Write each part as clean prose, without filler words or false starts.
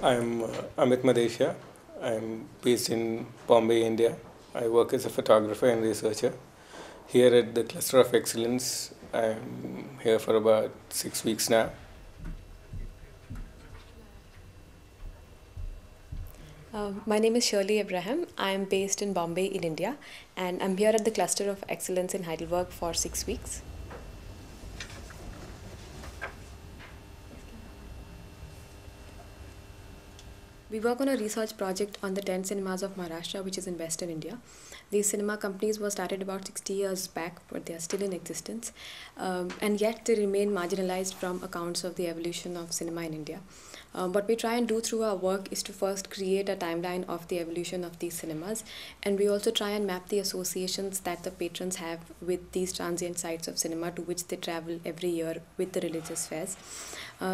I'm Amit Madheshiya. I'm based in Bombay, India. I work as a photographer and researcher. Here at the Cluster of Excellence, I'm here for about 6 weeks now. My name is Shirley Abraham. I am based in Bombay in India, and I'm here at the Cluster of Excellence in Heidelberg for 6 weeks. We work on a research project on the 10 cinemas of Maharashtra, which is in Western India. These cinema companies were started about 60 years back, but they are still in existence. And yet they remain marginalized from accounts of the evolution of cinema in India. What we try and do through our work is to first create a timeline of the evolution of these cinemas, and we also try and map the associations that the patrons have with these transient sites of cinema to which they travel every year with the religious fairs.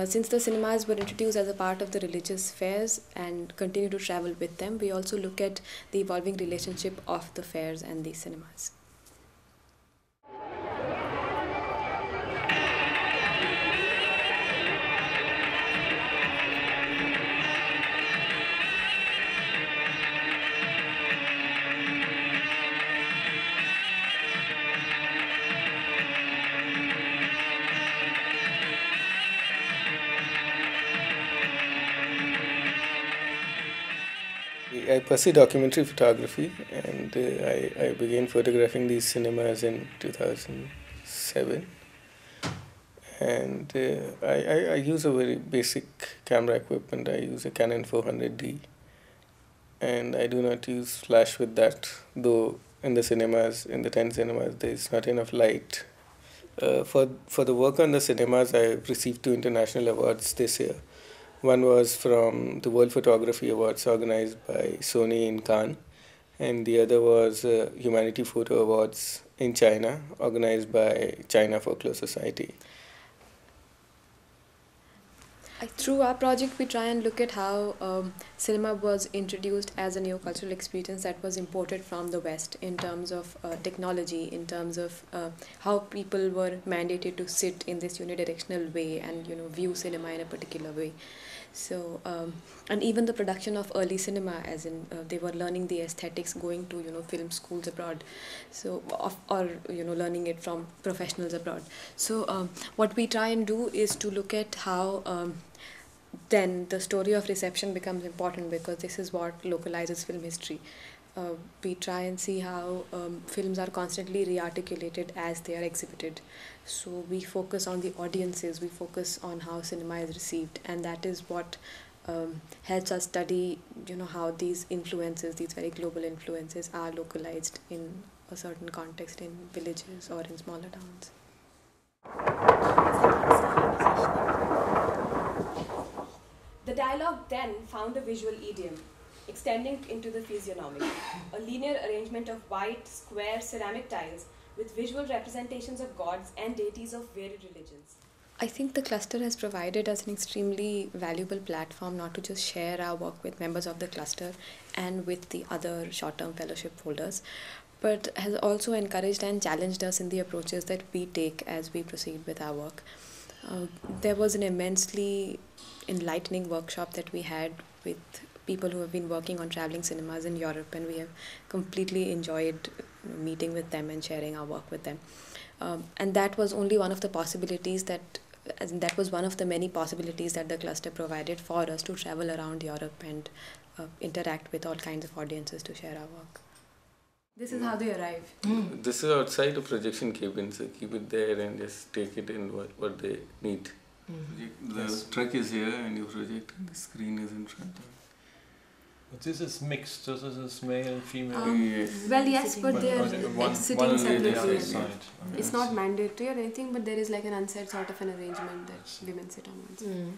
Since the cinemas were introduced as a part of the religious fairs and continue to travel with them, we also look at the evolving relationship of the fairs and these cinemas. I pursued documentary photography and I began photographing these cinemas in 2007. And I use a very basic camera equipment. I use a Canon 400D, and I do not use flash with that, though in the cinemas, in the 10 cinemas, there is not enough light. For the work on the cinemas, I received 2 international awards this year. One was from the World Photography Awards organized by Sony in Cannes, and the other was Humanity Photo Awards in China, organized by China Folklore Society. Through our project, we try and look at how cinema was introduced as a new cultural experience that was imported from the West in terms of technology, in terms of how people were mandated to sit in this unidirectional way and view cinema in a particular way. So and even the production of early cinema, as in they were learning the aesthetics, going to film schools abroad, so or learning it from professionals abroad. So what we try and do is to look at how then the story of reception becomes important, because this is what localizes film history. We try and see how films are constantly re-articulated as they are exhibited. So we focus on the audiences, we focus on how cinema is received, and that is what helps us study how these influences, these very global influences, are localized in a certain context in villages or in smaller towns. The dialogue then found a visual idiom, extending into the physiognomy, a linear arrangement of white, square ceramic tiles with visual representations of gods and deities of varied religions. I think the cluster has provided us an extremely valuable platform not to just share our work with members of the cluster and with the other short-term fellowship holders, but has also encouraged and challenged us in the approaches that we take as we proceed with our work. There was an immensely enlightening workshop that we had with people who have been working on traveling cinemas in Europe, and we have completely enjoyed meeting with them and sharing our work with them. And that was only one of the possibilities that was one of the many possibilities that the cluster provided for us to travel around Europe and interact with all kinds of audiences to share our work. This is how they arrive. This is outside the projection cabin, so keep it there and just take it in what they need. The truck is here and you project, and the screen is in front of it. But this is mixed, so this is male and female. Yes. Well, yes, but they're sitting separately. Okay. It's not mandatory or anything, but there is like an unsaid sort of an arrangement that women sit on one side.